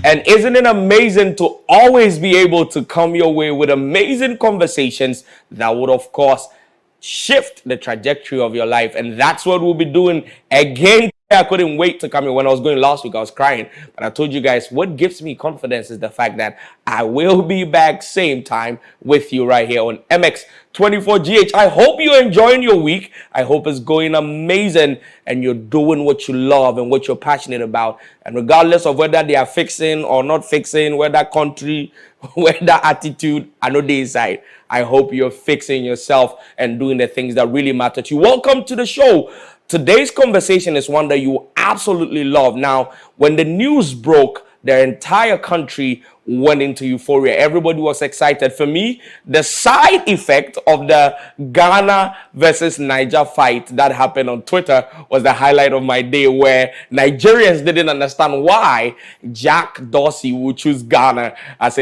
And isn't it amazing to always be able to come your way with amazing conversations that would, of course, shift the trajectory of your life? And that's what we'll be doing again. I couldn't wait to come here. When I was going last week, I was crying. But I told you guys, what gives me confidence is the fact that I will be back same time with you right here on MX24GH. I hope you're enjoying your week. I hope it's going amazing and you're doing what you love and what you're passionate about. And regardless of whether they are fixing or not fixing, whether country, whether attitude, I know they inside. I hope you're fixing yourself and doing the things that really matter to you. Welcome to the show. Today's conversation is one that you absolutely love. Now, when the news broke, the entire country went into euphoria. Everybody was excited. For me, the side effect of the Ghana versus Niger fight that happened on Twitter was the highlight of my day, where Nigerians didn't understand why Jack Dorsey would choose Ghana as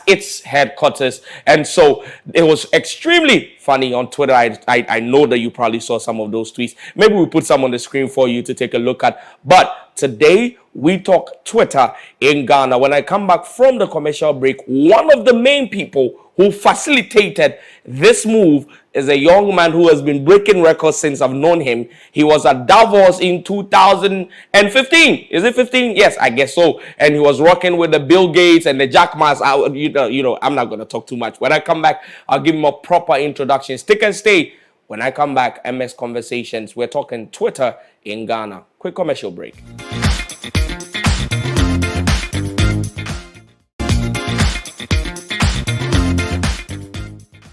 its headquarters. And so it was extremely funny on Twitter. I know that you probably saw some of those tweets. Maybe we'll put some on the screen for you to take a look at. But today we talk Twitter in Ghana. When I come back from the commercial break, one of the main people who facilitated this move is a young man who has been breaking records since I've known him. He was at Davos in 2015. Is it 15? Yes, I guess so. And he was rocking with the Bill Gates and the Jack Ma's. I'm not going to talk too much. When I come back, I'll give him a proper introduction. Stick and stay. When I come back, MS Conversations, we're talking Twitter in Ghana. Quick commercial break.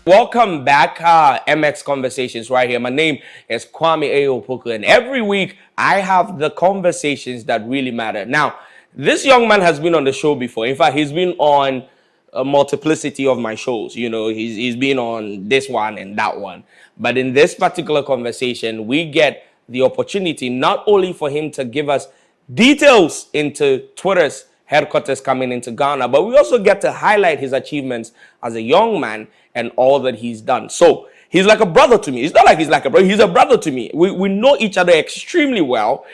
Welcome back, MX Conversations right here. My name is Kwame A.A Opoku, and every week I have the conversations that really matter. Now, this young man has been on the show before. In fact, he's been on a multiplicity of my shows. You know, he's been on this one and that one. But in this particular conversation, we get the opportunity not only for him to give us details into Twitter's headquarters coming into Ghana, but we also get to highlight his achievements as a young man and all that he's done. So he's like a brother to me. It's not like he's like a brother. He's a brother to me. We know each other extremely well.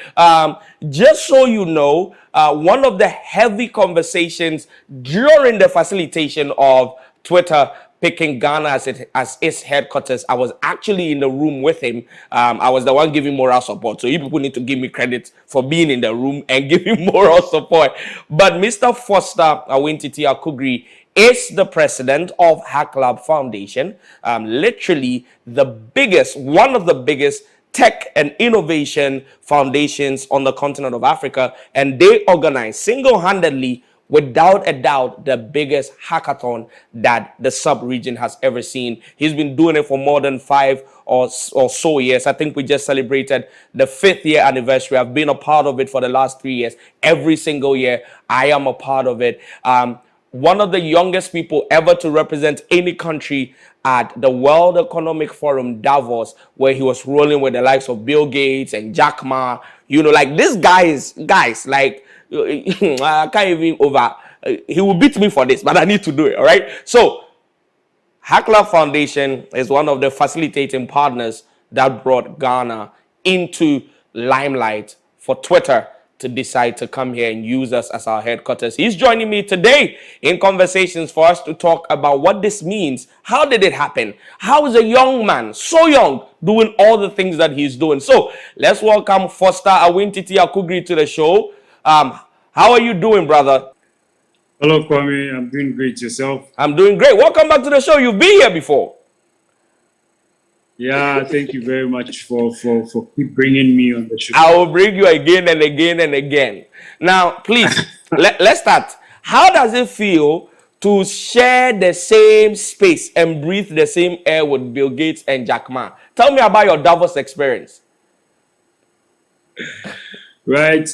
Just so you know, one of the heavy conversations during the facilitation of Twitter picking Ghana as its headquarters, I was actually in the room with him. I was the one giving moral support. So you people need to give me credit for being in the room and giving moral support. But Mr. Foster Awintiti Akugri is the president of Hack Lab Foundation, literally one of the biggest tech and innovation foundations on the continent of Africa. And they organize single-handedly, without a doubt, the biggest hackathon that the sub-region has ever seen. He's been doing it for more than 5 or so years. I think we just celebrated the 5th year anniversary. I've been a part of it for the last 3 years. Every single year, I am a part of it. One of the youngest people ever to represent any country at the World Economic Forum, Davos, where he was rolling with the likes of Bill Gates and Jack Ma. You know, like this guys, like, I can't even he will beat me for this, but I need to do it, all right? So, Hack Lab Foundation is one of the facilitating partners that brought Ghana into limelight for Twitter to decide to come here and use us as our headquarters. He's joining me today in conversations for us to talk about what this means. How did it happen? How is a young man, so young, doing all the things that he's doing? So let's welcome Foster Awintiti Akugri to the show. How are you doing, brother? Hello, Kwame. I'm doing great. Yourself? I'm doing great. Welcome back to the show. You've been here before. Yeah, thank you very much for keep bringing me on the show. I will bring you again and again and again. Now, please, let's start. How does it feel to share the same space and breathe the same air with Bill Gates and Jack Ma? Tell me about your Davos experience. Right.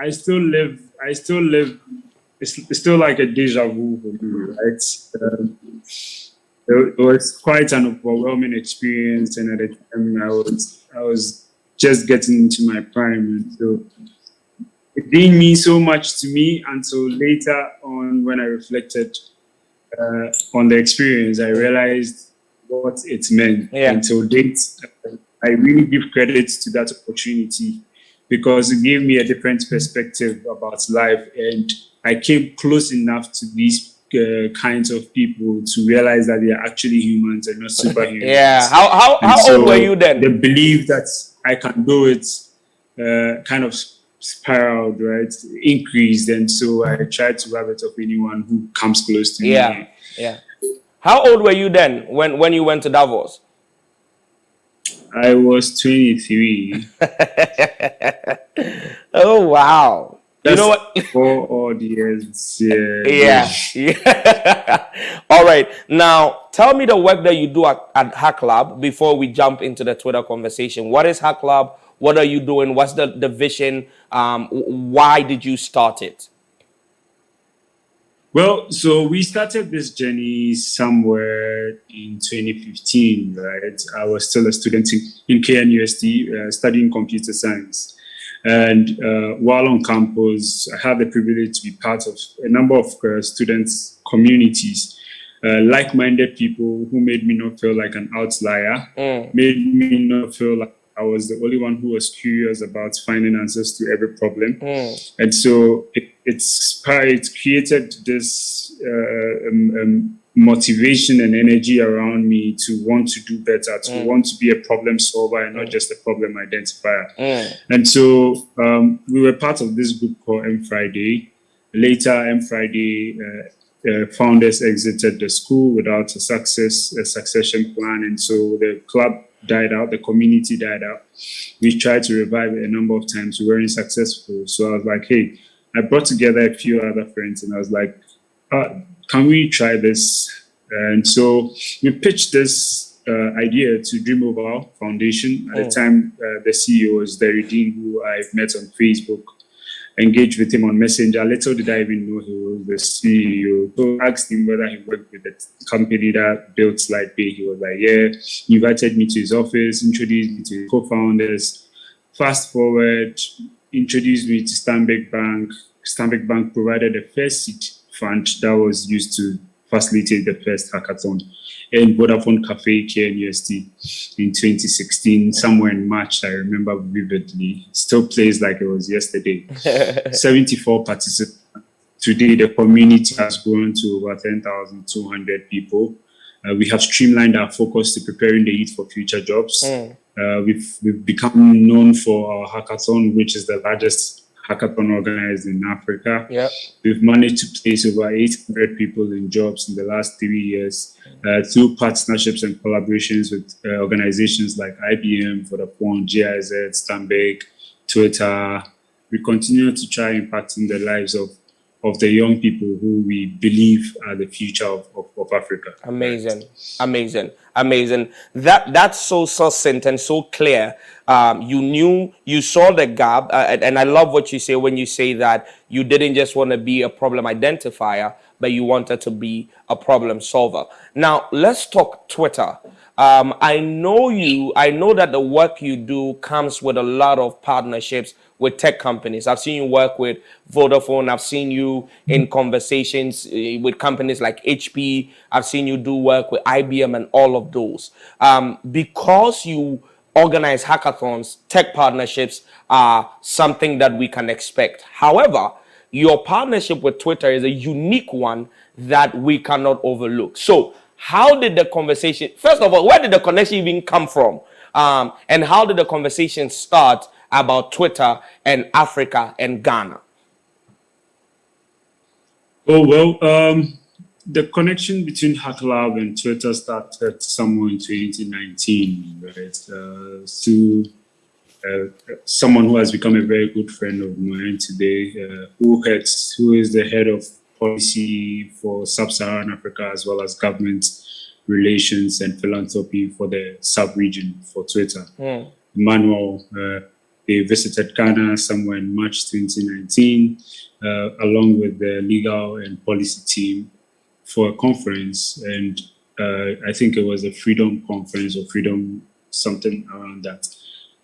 I still live. It's still like a deja vu for me, right? It was quite an overwhelming experience, and at the time I was just getting into my prime, and so it didn't mean so much to me until later on when I reflected on the experience. I realized what it meant. Yeah. Until date, I really give credit to that opportunity because it gave me a different perspective about life, and I came close enough to these kinds of people to realize that they are actually humans and not superhumans. Yeah. And How old were so you then? the belief that I can do it kind of spiraled, right? Increased, and so I tried to rub it off anyone who comes close to Yeah. me. Yeah. How old were you then when you went to Davos? I was 23. Oh wow. You know That's what? 4 odd years. Yeah. Yeah. Yeah. All right. Now, tell me the work that you do at Hack Lab before we jump into the Twitter conversation. What is Hack Lab? What are you doing? What's the vision? Why did you start it? Well, so we started this journey somewhere in 2015, right? I was still a student in KNUST studying computer science. And while on campus, I had the privilege to be part of a number of students' communities, like-minded people who made me not feel like an outlier, made me not feel like I was the only one who was curious about finding answers to every problem. And so it created this motivation and energy around me to want to do better, to want to be a problem solver and not just a problem identifier. And so we were part of this group called M Friday. Later, M Friday founders exited the school without a succession plan, and so the club died out, the community died out. We tried to revive it a number of times. We weren't successful. So I was like, hey, I brought together a few other friends and I was like, can we try this? And so we pitched this idea to Dream Over Foundation. At the time, the CEO was Derry Dean, who I've met on Facebook, engaged with him on Messenger. Little did I even know he was the CEO. So I asked him whether he worked with the company that built SlidePay. He was like, yeah. He invited me to his office, introduced me to his co-founders. Fast forward, introduced me to Stanbic Bank. Stanbic Bank provided the first seed fund that was used to facilitate the first hackathon in Vodafone Cafe, KNUST, in 2016, somewhere in March. I remember vividly. Still plays like it was yesterday. 74 participants. Today, the community has grown to over 10,200 people. We have streamlined our focus to preparing the youth for future jobs. We've become known for our hackathon, which is the largest hackathon organized in Africa. Yep. We've managed to place over 800 people in jobs in the last 3 years through partnerships and collaborations with organizations like IBM, Vodafone, GIZ, Stanbic, Twitter. We continue to try impacting the lives of the young people who we believe are the future of Africa. Amazing, right? Amazing. That's so succinct and so clear. You saw the gap, and I love what you say when you say that you didn't just want to be a problem identifier, but you wanted to be a problem solver. Now, let's talk Twitter. I know that the work you do comes with a lot of partnerships with tech companies. I've seen you work with Vodafone. I've seen you in conversations with companies like HP. I've seen you do work with IBM and all of those. Because you organize hackathons, tech partnerships are something that we can expect. However, your partnership with Twitter is a unique one that we cannot overlook. So how did the conversation, first of all, where did the connection even come from? And how did the conversation start about Twitter and Africa and Ghana? Oh, well, the connection between Hack Lab and Twitter started somewhere in 2019, right? Through someone who has become a very good friend of mine today, who is the head of policy for Sub-Saharan Africa, as well as government relations and philanthropy for the sub-region for Twitter. Emmanuel, they visited Ghana somewhere in March 2019, along with the legal and policy team for a conference. And I think it was a freedom conference or freedom something around that.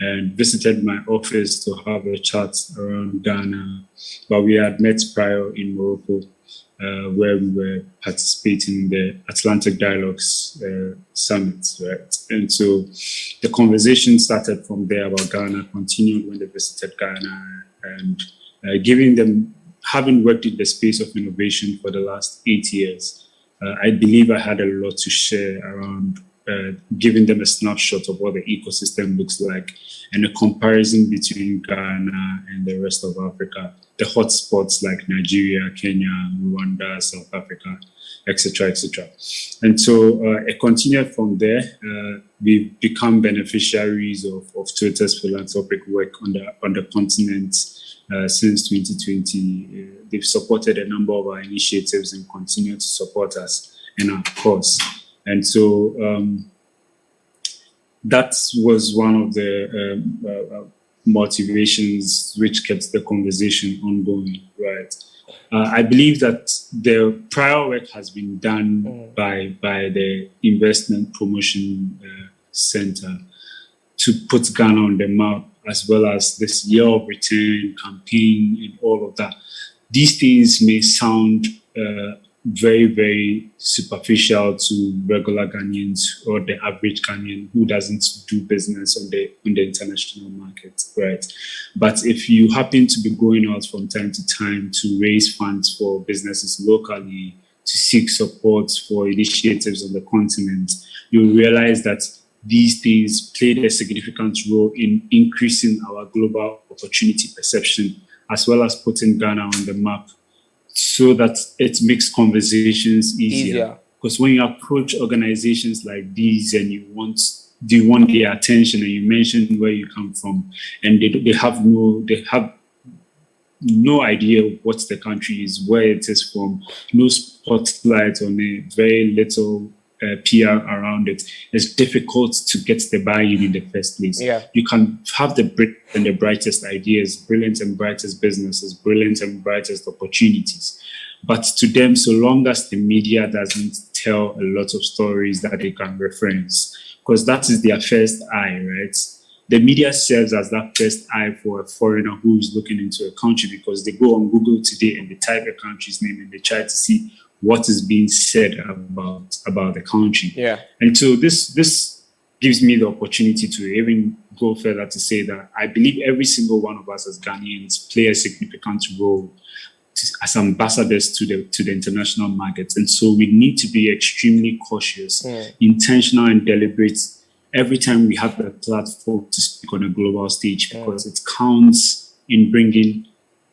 And visited my office to have a chat around Ghana. But we had met prior in Morocco. where we were participating in the Atlantic Dialogues Summit, right? And so the conversation started from there about Ghana, continued when they visited Ghana, and giving them, having worked in the space of innovation for the last 8 years, I believe I had a lot to share around giving them a snapshot of what the ecosystem looks like and a comparison between Ghana and the rest of Africa, the hotspots like Nigeria, Kenya, Rwanda, South Africa, etc., etc. And so it continued from there. We've become beneficiaries of Twitter's philanthropic work on the continent since 2020. They've supported a number of our initiatives and continue to support us in our cause. And so that was one of the motivations which kept the conversation ongoing, right? I believe that the prior work has been done by the Investment Promotion Center to put Ghana on the map, as well as this year of return campaign and all of that. These things may sound very, very superficial to regular Ghanaians or the average Ghanaian who doesn't do business on the international market, right? But if you happen to be going out from time to time to raise funds for businesses locally, to seek support for initiatives on the continent, you'll realize that these things played a significant role in increasing our global opportunity perception, as well as putting Ghana on the map, so that it makes conversations easier. Because when you approach organizations like these and you want their attention, and you mention where you come from, and they have no idea what the country is, where it is from, no spotlight on it, very little PR around it, it's difficult to get the buy-in in the first place. Yeah. You can have the brilliant and the brightest ideas, brilliant and brightest businesses, brilliant and brightest opportunities. But to them, so long as the media doesn't tell a lot of stories that they can reference, because that is their first eye, right? The media serves as that first eye for a foreigner who is looking into a country, because they go on Google today and they type a country's name and they try to see what is being said about the country. Yeah. And so this gives me the opportunity to even go further to say that I believe every single one of us as Ghanaians play a significant role as ambassadors to the international markets. And so we need to be extremely cautious, intentional and deliberate every time we have a platform to speak on a global stage, because it counts in bringing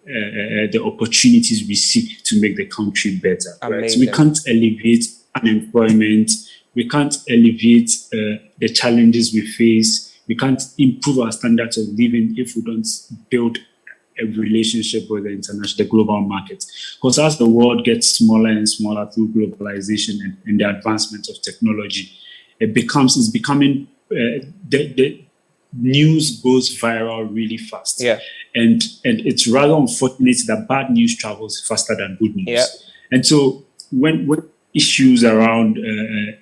the opportunities we seek to make the country better. Right? So we can't alleviate unemployment. We can't alleviate the challenges we face. We can't improve our standards of living if we don't build a relationship with the global market. Because as the world gets smaller and smaller through globalization and the advancement of technology, it's becoming the news goes viral really fast. Yeah. And it's rather unfortunate that bad news travels faster than good news. Yeah. And so when issues around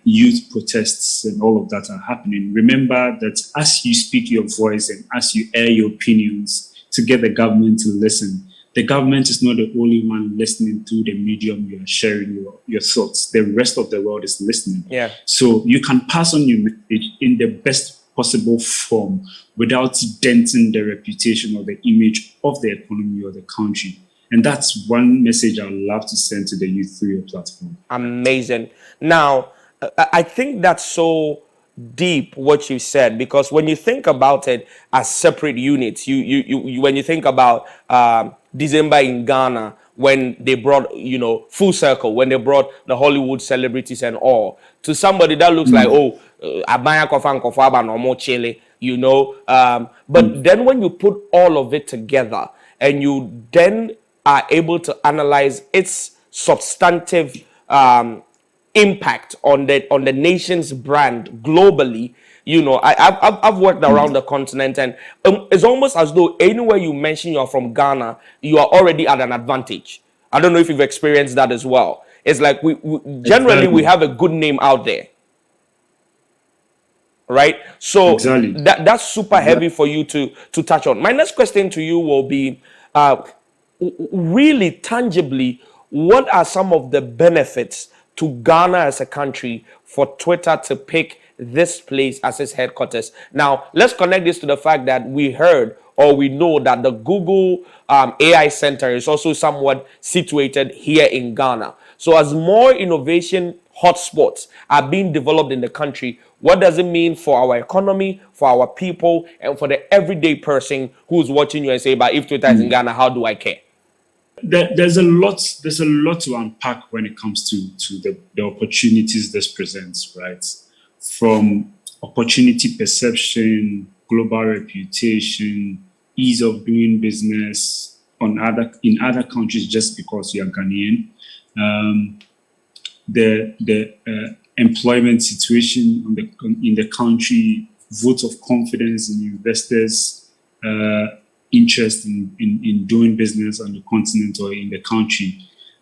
youth protests and all of that are happening, remember that as you speak your voice and as you air your opinions to get the government to listen, the government is not the only one listening through the medium you are sharing your thoughts. The rest of the world is listening. Yeah. So you can pass on your message in the best possible form without denting the reputation or the image of the economy or the country. And that's one message I'd love to send to the youth through your platform. Amazing. Now, I think that's so deep what you said, because when you think about it as separate units, you when you think about December in Ghana, when they brought, full circle, when they brought the Hollywood celebrities and all, to somebody that looks like, Abaya Kofa and Kofa Aba no more Chile, but then when you put all of it together and you then are able to analyze its substantive impact on the nation's brand globally, I've worked around the continent, and it's almost as though anywhere you mention you're from Ghana, you are already at an advantage. I don't know if you've experienced that as well. It's like we generally we have a good name out there, right? So that's super heavy for you to touch on. My next question to you will be, really tangibly, what are some of the benefits to Ghana as a country for Twitter to pick this place as its headquarters? Now, let's connect this to the fact that we heard or we know that the Google AI Center is also somewhat situated here in Ghana. So, as more innovation hotspots are being developed in the country, what does it mean for our economy, for our people, and for the everyday person who's watching you and say, but if Twitter is in Ghana, how do I care? There's a lot. There's a lot to unpack when it comes to the opportunities this presents, right? From opportunity perception, global reputation, ease of doing business in other countries just because you are Ghanaian. The employment situation in the country, vote of confidence in investors, interest in doing business on the continent or in the country.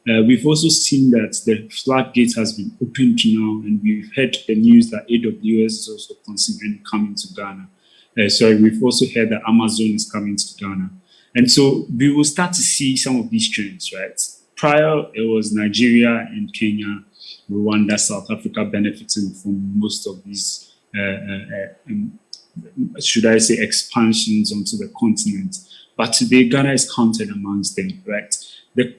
We've also seen that the floodgate has been opened now, and we've heard the news that AWS is also considering coming to Ghana. We've also heard that Amazon is coming to Ghana. And so we will start to see some of these trends, right? Prior, it was Nigeria and Kenya, Rwanda, South Africa benefiting from most of these, should I say, expansions onto the continent. But today, Ghana is counted amongst them, right? The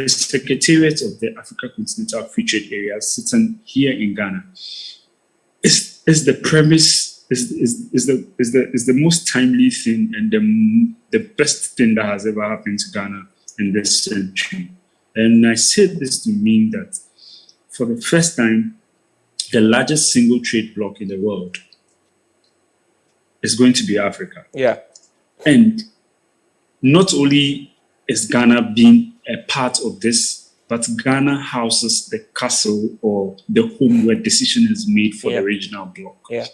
Secretariat of the Africa Continental Free Trade Area sitting here in Ghana is the premise, is the most timely thing and the best thing that has ever happened to Ghana in this century. And I said this to mean that for the first time, the largest single trade bloc in the world is going to be Africa. Yeah. And not only is Ghana being a part of this, but Ghana houses the castle or the home where decision is made for the regional bloc. Yeah.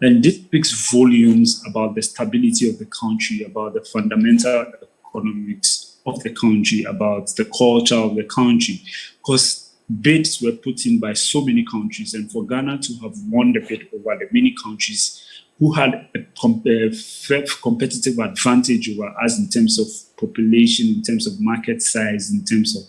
And this speaks volumes about the stability of the country, about the fundamental economics of the country, about the culture of the country. Because bids were put in by so many countries, and for Ghana to have won the bid over the many countries who had a competitive advantage over us in terms of population, in terms of market size, in terms of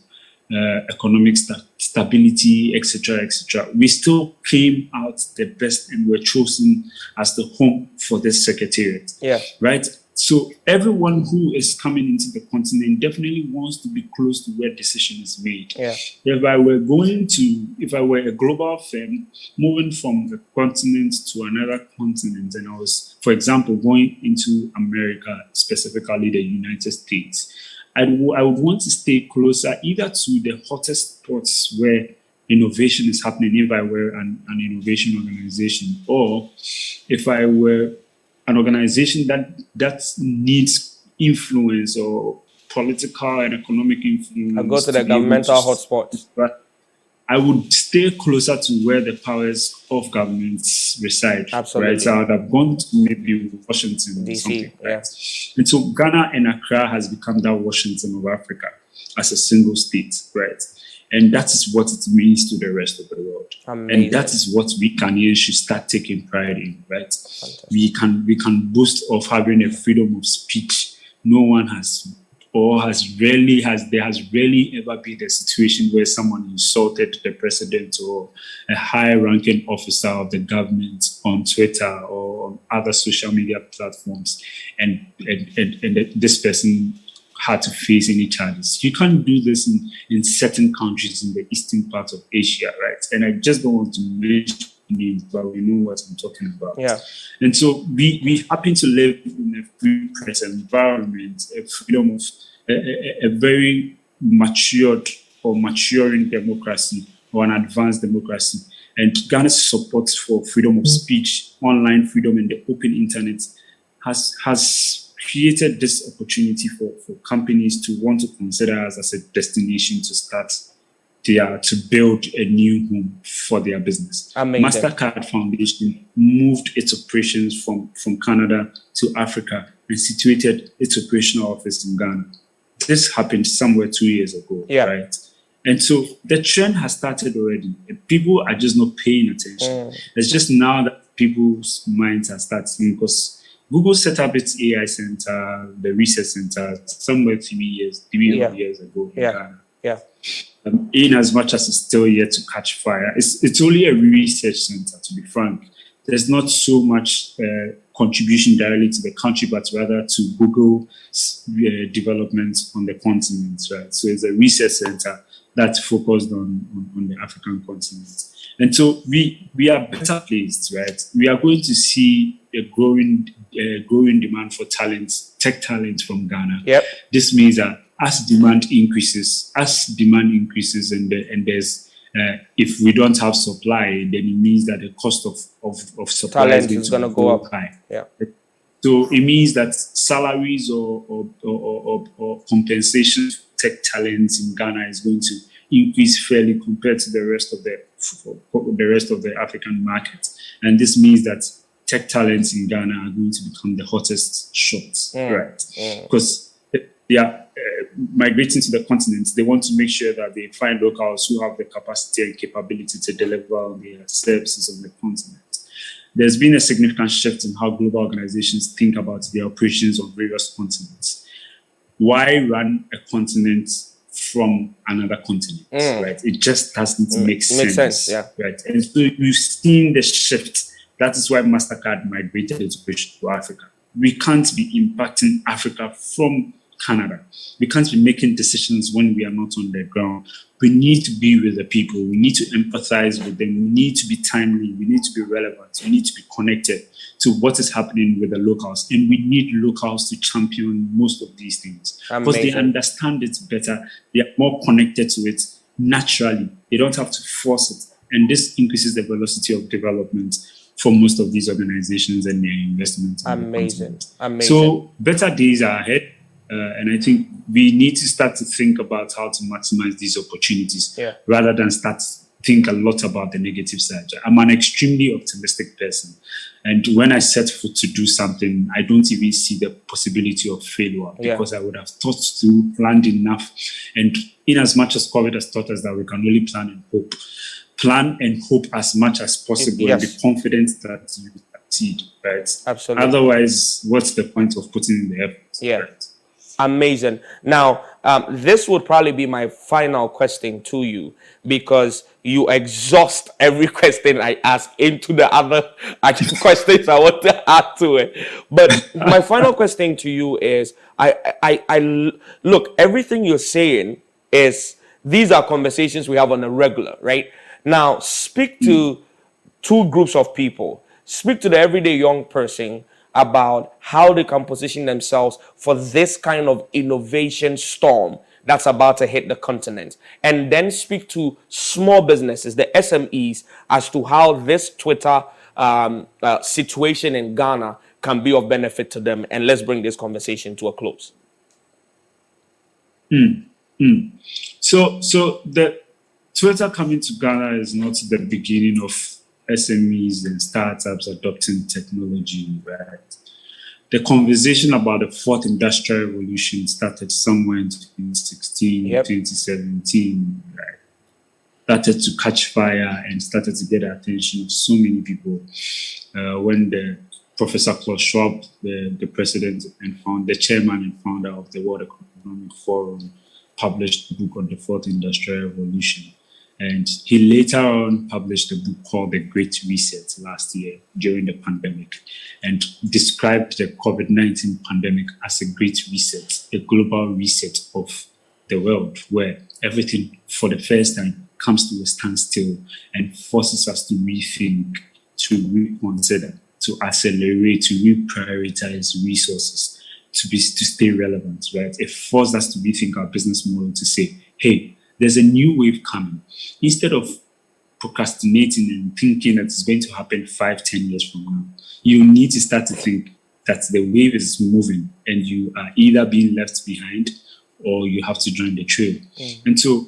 economic stability, etc., etc. We still came out the best and were chosen as the home for this secretariat. Yeah. Right? So everyone who is coming into the continent definitely wants to be close to where decision is made. Yeah. If I were a global firm moving from a continent to another continent, and I was, for example, going into America, specifically the United States, I would want to stay closer either to the hottest spots where innovation is happening, if I were an innovation organization, or if I were an organization that needs influence or political and economic influence. I go to the governmental hotspots. I would stay closer to where the powers of governments reside. Absolutely. Right? So I would have gone to maybe Washington or something. DC, right? And so Ghana and Accra has become that Washington of Africa as a single state, right? And that is what it means to the rest of the world. Amazing. And that is what we Ghanaians should start taking pride in, right? Fantastic. We can boast of having a freedom of speech. No one has there has rarely ever been a situation where someone insulted the president or a high-ranking officer of the government on Twitter or on other social media platforms, and this person had to face any charges. You can't do this in certain countries in the eastern part of Asia, right? And I just don't want to mention names, but we know what I'm talking about. Yeah. And so we happen to live in a free press environment, a freedom of a very matured or maturing democracy or an advanced democracy. And Ghana's support for freedom of speech, online freedom, and the open internet has created this opportunity for companies to want to consider us as a destination to start to build a new home for their business. Amazing. MasterCard Foundation moved its operations from Canada to Africa and situated its operational office in Ghana. This happened somewhere 2 years ago, right? And so the trend has started already. People are just not paying attention. It's just now that people's minds are starting, because Google set up its AI center, the research center, somewhere 3 years ago in Ghana. Yeah. In as much as it's still yet to catch fire, it's only a research center, to be frank. There's not so much contribution directly to the country, but rather to Google development on the continent, right? So it's a research center that's focused on the African continent. And so we are better placed, right? We are going to see a growing demand for talent, tech talent from Ghana. Yep. This means that as demand increases, and there's if we don't have supply, then it means that the cost of supply Talent is going to go up high. Yeah. So it means that salaries or compensation for tech talents in Ghana is going to increase fairly compared to the rest of the African market. And this means that tech talents in Ghana are going to become the hottest shots, right? Because they are migrating to the continent. They want to make sure that they find locals who have the capacity and capability to deliver on their services on the continent. There's been a significant shift in how global organizations think about their operations on various continents. Why run a continent from another continent, right? It just doesn't make sense. Makes sense, yeah. Right? And so you've seen the shift. That is why MasterCard migrated its operation to Africa. We can't be impacting Africa from Canada. We can't be making decisions when we are not on the ground. We need to be with the people. We need to empathize with them. We need to be timely. We need to be relevant. We need to be connected to what is happening with the locals. And we need locals to champion most of these things because they understand it better. They are more connected to it naturally. They don't have to force it. And this increases the velocity of development for most of these organizations and their investments. Amazing. So better days are ahead. And I think we need to start to think about how to maximize these opportunities rather than think a lot about the negative side. I'm an extremely optimistic person. And when I set foot to do something, I don't even see the possibility of failure because I would have thought through, planned enough. And in as much as COVID has taught us that we can only plan and hope. Plan and hope as much as possible and be confident that you succeed, right? Absolutely. Otherwise, what's the point of putting in the effort? Yeah. Right? Amazing. Now, this would probably be my final question to you because you exhaust every question I ask into the other questions I want to add to it. But my final question to you is, I look, everything you're saying is, these are conversations we have on a regular, right? Now, speak to two groups of people. Speak to the everyday young person about how they can position themselves for this kind of innovation storm that's about to hit the continent. And then speak to small businesses, the SMEs, as to how this Twitter situation in Ghana can be of benefit to them. And let's bring this conversation to a close. So the Twitter coming to Ghana is not the beginning of SMEs and startups adopting technology, right? The conversation about the fourth industrial revolution started somewhere in 2016, 2017, right? Started to catch fire and started to get the attention of so many people when the Professor Klaus Schwab, the president and the chairman and founder of the World Economic Forum, published a book on the fourth industrial revolution. And he later on published a book called The Great Reset last year during the pandemic and described the COVID-19 pandemic as a great reset, a global reset of the world where everything for the first time comes to a standstill and forces us to rethink, to reconsider, to accelerate, to reprioritize resources, to stay relevant, right? It forced us to rethink our business model to say, hey, there's a new wave coming. Instead of procrastinating and thinking that it's going to happen 5-10 years from now, you need to start to think that the wave is moving and you are either being left behind or you have to join the trail. And so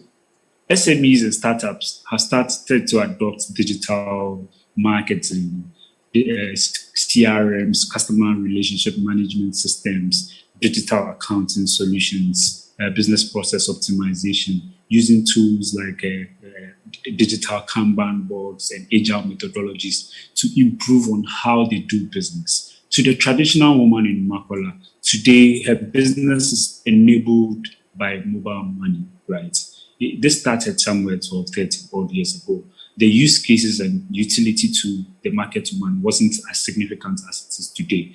SMEs and startups have started to adopt digital marketing, CRMs, customer relationship management systems, digital accounting solutions, business process optimization, using tools like digital Kanban boards and agile methodologies to improve on how they do business. To the traditional woman in Makola, today her business is enabled by mobile money, right? this started somewhere 12, 30 odd years ago. The use cases and utility to the market woman wasn't as significant as it is today.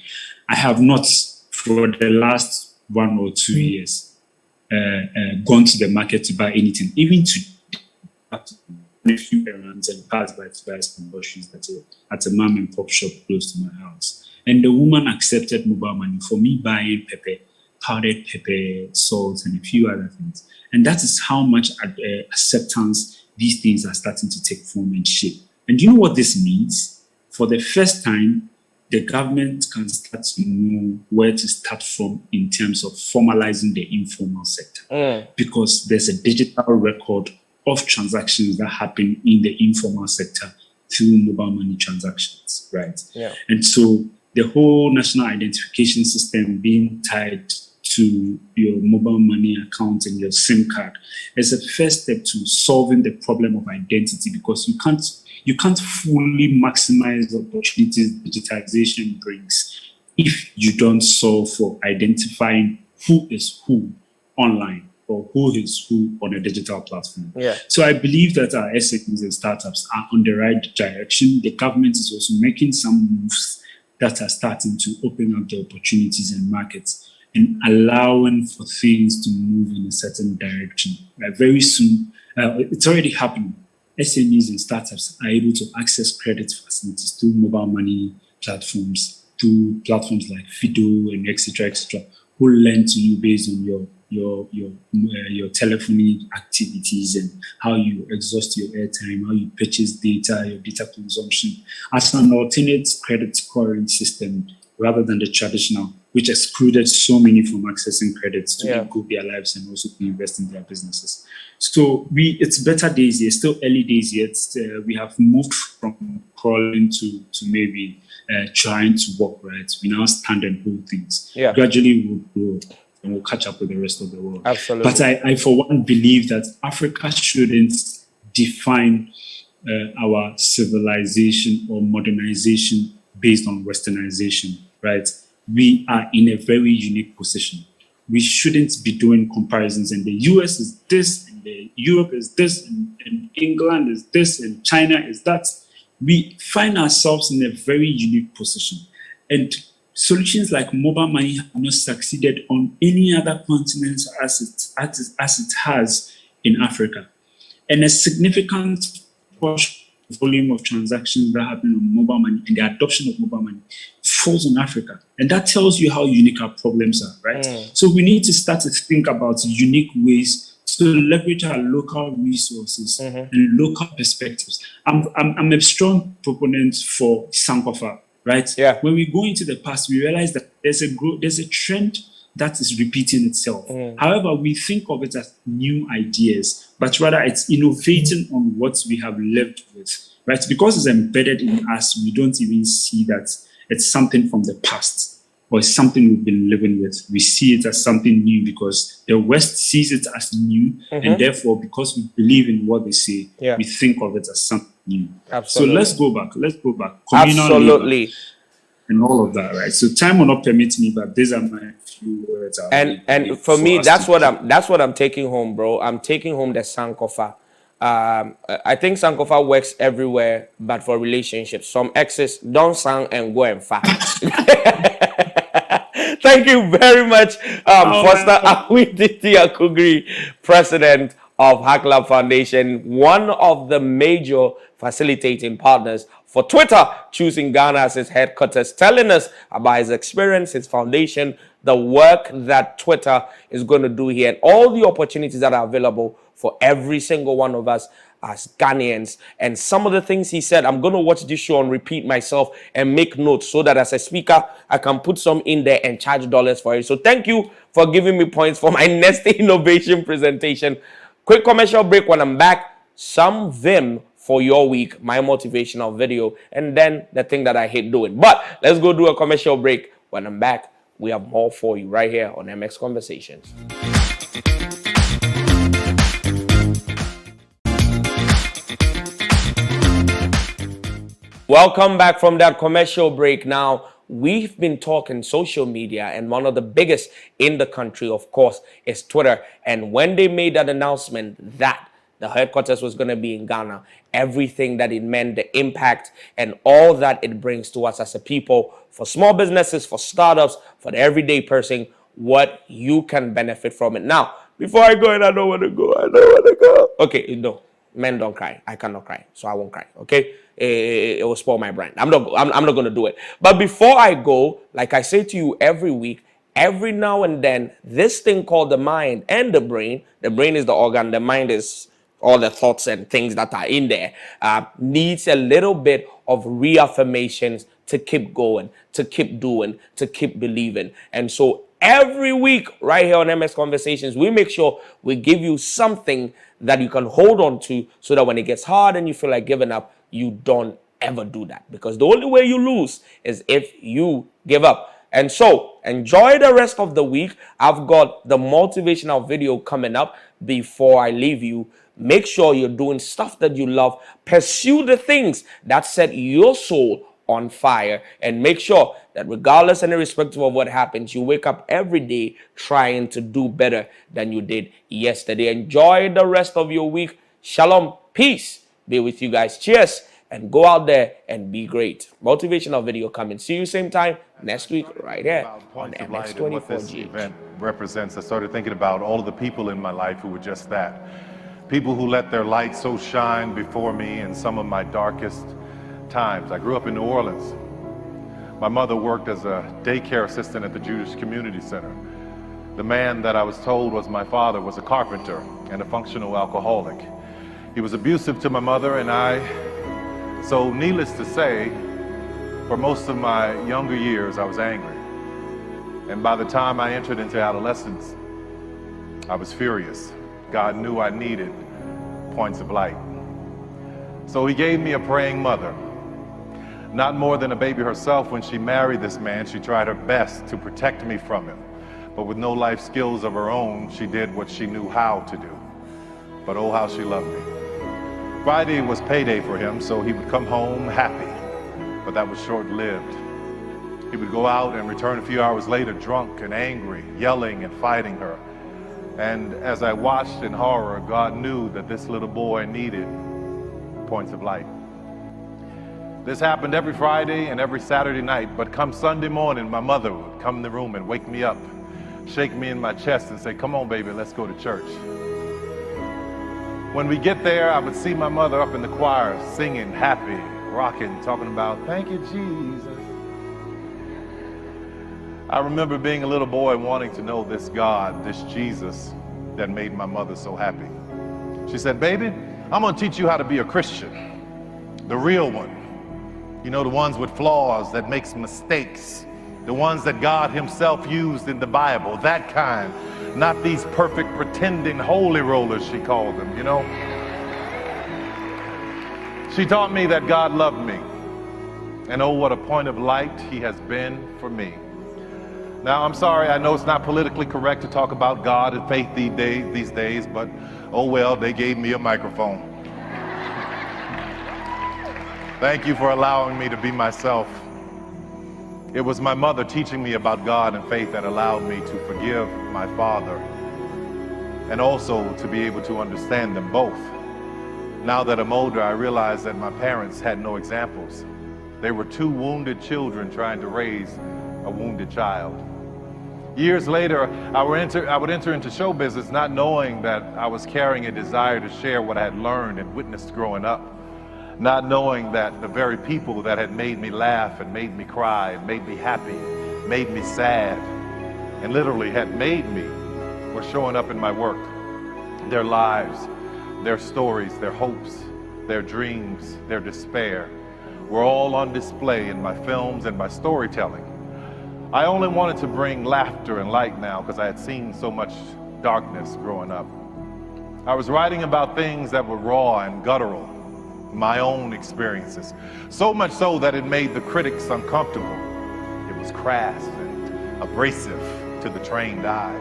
I have not, for the last 1 or 2 years, gone to the market to buy anything, even to a few errands and pass by to buy some groceries at a mom and pop shop close to my house. And the woman accepted mobile money for me buying pepper, powdered pepper, salt, and a few other things. And that is how much acceptance these things are starting to take form and shape. And do you know what this means? For the first time, the government can start to know where to start from in terms of formalizing the informal sector. Because there's a digital record of transactions that happen in the informal sector through mobile money transactions, right? Yeah. And so the whole national identification system being tied to your mobile money account and your SIM card is a first step to solving the problem of identity, because you can't fully maximize the opportunities digitization brings if you don't solve for identifying who is who online or who is who on a digital platform. Yeah. So I believe that our SMEs and startups are on the right direction. The government is also making some moves that are starting to open up the opportunities and markets and allowing for things to move in a certain direction. Very soon, it's already happening. SMEs and startups are able to access credit facilities through mobile money platforms, through platforms like Fido and et cetera, who lend to you based on your telephony activities and how you exhaust your airtime, how you purchase data, your data consumption, as an alternate credit scoring system rather than the traditional, which excluded so many from accessing credits to improve their lives and also to invest in their businesses. So it's better days yet, still early days yet. We have moved from crawling to maybe trying to walk, right? We now stand and hold things. Yeah. Gradually we'll grow and we'll catch up with the rest of the world. Absolutely. But I for one, believe that Africa shouldn't define our civilization or modernization based on westernization, right? We are in a very unique position. We shouldn't be doing comparisons, and the US is this, and Europe is this, and England is this, and China is that. We find ourselves in a very unique position. And solutions like mobile money have not succeeded on any other continent as it has in Africa. And a significant volume of transactions that happen on mobile money and the adoption of mobile money falls on Africa. And that tells you how unique our problems are, right? So we need to start to think about unique ways to leverage our local resources and local perspectives. I'm a strong proponent for Sankofa, right? Yeah. When we go into the past, we realize that there's a trend that is repeating itself. However, we think of it as new ideas, but rather it's innovating on what we have lived with, right? Because it's embedded in us, we don't even see that it's something from the past or it's something we've been living with. We see it as something new because the West sees it as new, and therefore, because we believe in what they say, we think of it as something new. Absolutely. So let's go back. Communal Absolutely. labor and all of that, right? So time will not permit me, but these are my few words. And for me, that's what I'm taking home, bro. I'm taking home the Sankofa. I think Sankofa works everywhere, but for relationships. Some exes don't sang and go and fuck. Thank you very much, Foster Awiditi Akugri, president of Hack Lab Foundation, one of the major facilitating partners for Twitter, choosing Ghana as its headquarters, telling us about his experience, his foundation, the work that Twitter is going to do here, and all the opportunities that are available for every single one of us as Ghanaians. And some of the things he said, I'm going to watch this show and repeat myself and make notes so that as a speaker, I can put some in there and charge dollars for it. So thank you for giving me points for my next innovation presentation. Quick commercial break. When I'm back, some Vim for your week, my motivational video, and then the thing that I hate doing. But let's go do a commercial break. When I'm back, we have more for you right here on MX Conversations. Welcome back from that commercial break. Now, we've been talking social media, and one of the biggest in the country, of course, is Twitter. And when they made that announcement that the headquarters was going to be in Ghana, everything that it meant, the impact and all that it brings to us as a people, for small businesses, for startups, for the everyday person, what you can benefit from it. Now, before I go, and I don't want to go, I don't want to go. Okay, no, men don't cry. I cannot cry, so I won't cry. Okay, it will spoil my brand. I'm not going to do it. But before I go, like I say to you every week, every now and then, this thing called the mind and the brain is the organ, the mind is all the thoughts and things that are in there, needs a little bit of reaffirmations to keep going, to keep doing, to keep believing. And so every week right here on MS Conversations, we make sure we give you something that you can hold on to, so that when it gets hard and you feel like giving up, you don't ever do that. Because the only way you lose is if you give up. And so enjoy the rest of the week. I've got the motivational video coming up before I leave you. Make sure you're doing stuff that you love. Pursue the things that set your soul on fire, and make sure that regardless and irrespective of what happens, you wake up every day trying to do better than you did yesterday. Enjoy the rest of your week. Shalom, peace be with you guys. Cheers, and go out there and be great. Motivational video coming. See you same time next week right here on MX24G. What this event represents, I started thinking about all of the people in my life who were just that. People who let their light so shine before me in some of my darkest times. I grew up in New Orleans. My mother worked as a daycare assistant at the Jewish Community Center. The man that I was told was my father was a carpenter and a functional alcoholic. He was abusive to my mother and I. So needless to say, for most of my younger years, I was angry. And by the time I entered into adolescence, I was furious. God knew I needed points of light. So he gave me a praying mother. Not more than a baby herself, when she married this man, she tried her best to protect me from him. But with no life skills of her own, she did what she knew how to do. But oh, how she loved me. Friday was payday for him, so he would come home happy. But that was short-lived. He would go out and return a few hours later drunk and angry, yelling and fighting her. And as I watched in horror, God knew that this little boy needed points of light. This happened every Friday and every Saturday night, but come Sunday morning, my mother would come in the room and wake me up, shake me in my chest and say, "Come on, baby, let's go to church." When we get there, I would see my mother up in the choir singing, happy, rocking, talking about, "Thank you, Jesus." I remember being a little boy wanting to know this God, this Jesus that made my mother so happy. She said, "Baby, I'm gonna teach you how to be a Christian, the real one. You know, the ones with flaws, that makes mistakes, the ones that God himself used in the Bible, that kind. Not these perfect pretending holy rollers," she called them, you know. She taught me that God loved me. And oh, what a point of light he has been for me. Now, I'm sorry, I know it's not politically correct to talk about God and faith these days, but oh well, they gave me a microphone. Thank you for allowing me to be myself. It was my mother teaching me about God and faith that allowed me to forgive my father and also to be able to understand them both. Now that I'm older, I realize that my parents had no examples. They were two wounded children trying to raise a wounded child. Years later, I would enter into show business not knowing that I was carrying a desire to share what I had learned and witnessed growing up. Not knowing that the very people that had made me laugh and made me cry and made me happy, made me sad, and literally had made me, were showing up in my work. Their lives, their stories, their hopes, their dreams, their despair were all on display in my films and my storytelling. I only wanted to bring laughter and light now because I had seen so much darkness growing up. I was writing about things that were raw and guttural, my own experiences, so much so that it made the critics uncomfortable. It was crass and abrasive to the trained eye,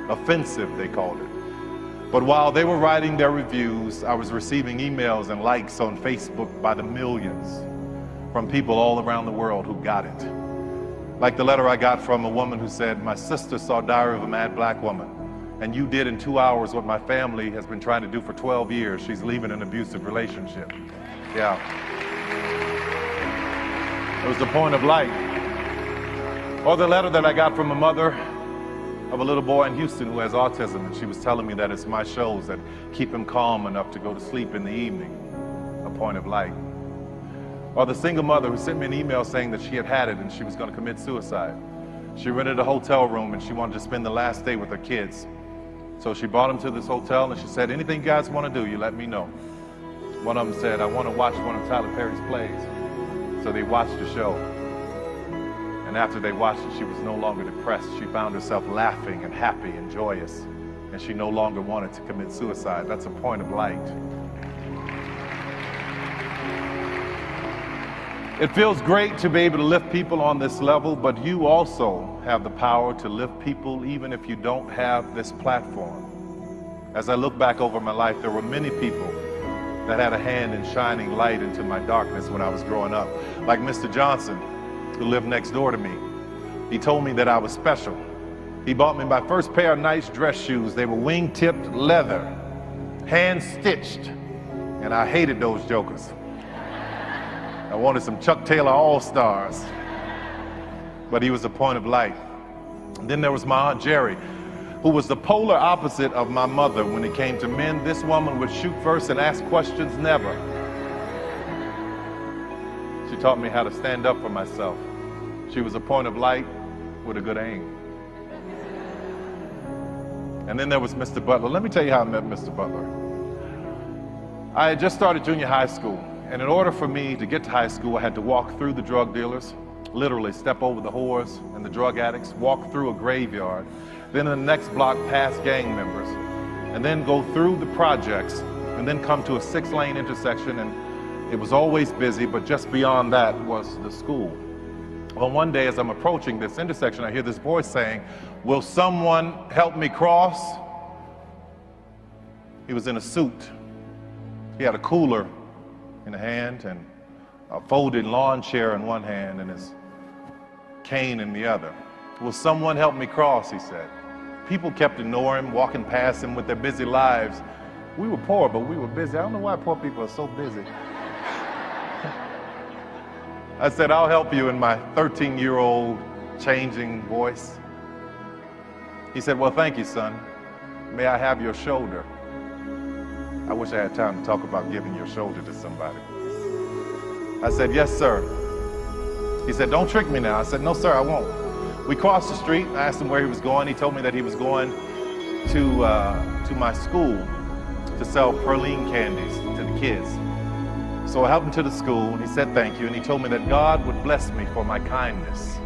offensive they called it. But while they were writing their reviews, I was receiving emails and likes on Facebook by the millions from people all around the world who got it. Like the letter I got from a woman who said, my sister saw Diary of a Mad Black Woman, and you did in 2 hours what my family has been trying to do for 12 years. She's leaving an abusive relationship. Yeah. It was the point of light. Or the letter that I got from a mother of a little boy in Houston who has autism, and she was telling me that it's my shows that keep him calm enough to go to sleep in the evening. A point of light. Or the single mother who sent me an email saying that she had it and she was going to commit suicide. She rented a hotel room and she wanted to spend the last day with her kids. So she brought them to this hotel and she said, anything you guys want to do, you let me know. One of them said, I want to watch one of Tyler Perry's plays. So they watched the show. And after they watched it, she was no longer depressed. She found herself laughing and happy and joyous. And she no longer wanted to commit suicide. That's a point of light. It feels great to be able to lift people on this level, but you also have the power to lift people even if you don't have this platform. As I look back over my life, there were many people that had a hand in shining light into my darkness when I was growing up. Like Mr. Johnson, who lived next door to me. He told me that I was special. He bought me my first pair of nice dress shoes. They were wing-tipped leather, hand-stitched, and I hated those jokers. I wanted some Chuck Taylor All-Stars, but he was a point of light. And then there was my Aunt Jerry, who was the polar opposite of my mother when it came to men. This woman would shoot first and ask questions never. She taught me how to stand up for myself. She was a point of light with a good aim. And then there was Mr. Butler. Let me tell you how I met Mr. Butler. I had just started junior high school. And in order for me to get to high school, I had to walk through the drug dealers, literally step over the whores and the drug addicts, walk through a graveyard, then in the next block past gang members, and then go through the projects, and then come to a 6-lane intersection, and it was always busy, but just beyond that was the school. Well, one day as I'm approaching this intersection, I hear this voice saying, will someone help me cross? He was in a suit. He had a cooler in a hand and a folded lawn chair in one hand and his cane in the other. Will someone help me cross, he said. People kept ignoring him, walking past him with their busy lives. We were poor, but we were busy. I don't know why poor people are so busy. I said, I'll help you, in my 13-year-old changing voice. He said, well, thank you, son. May I have your shoulder? I wish I had time to talk about giving your shoulder to somebody. I said, yes, sir. He said, don't trick me now. I said, no, sir, I won't. We crossed the street. I asked him where he was going. He told me that he was going to my school to sell praline candies to the kids. So I helped him to the school, and he said thank you, and he told me that God would bless me for my kindness.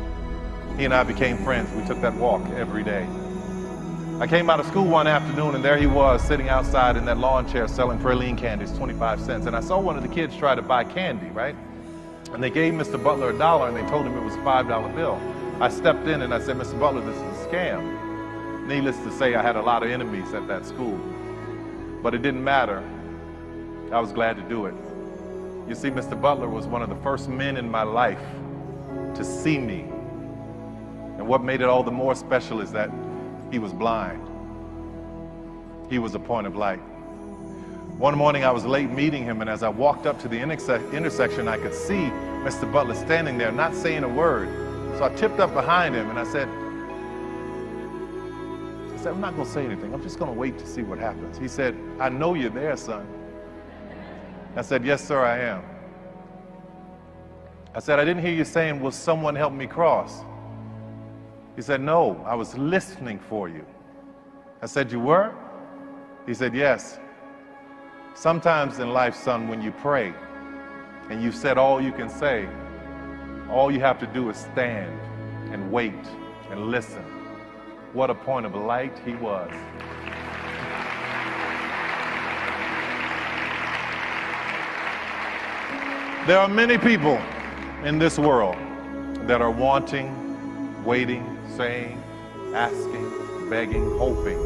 He and I became friends. We took that walk every day. I came out of school one afternoon, and there he was sitting outside in that lawn chair selling praline candies, 25 cents. And I saw one of the kids try to buy candy, right? And they gave Mr. Butler $1, and they told him it was a $5 bill. I stepped in and I said, Mr. Butler, this is a scam. Needless to say, I had a lot of enemies at that school. But it didn't matter. I was glad to do it. You see, Mr. Butler was one of the first men in my life to see me. And what made it all the more special is that he was blind. He was a point of light. One morning I was late meeting him, and as I walked up to the intersection, I could see Mr. Butler standing there, not saying a word. So I tipped up behind him and I said, I'm not gonna say anything. I'm just gonna wait to see what happens. He said, I know you're there, son. I said, yes, sir, I am. I said, I didn't hear you saying, will someone help me cross? He said, no, I was listening for you. I said, you were? He said, yes. Sometimes in life, son, when you pray and you've said all you can say, all you have to do is stand and wait and listen. What a point of light he was. There are many people in this world that are wanting, waiting, saying, asking, begging, hoping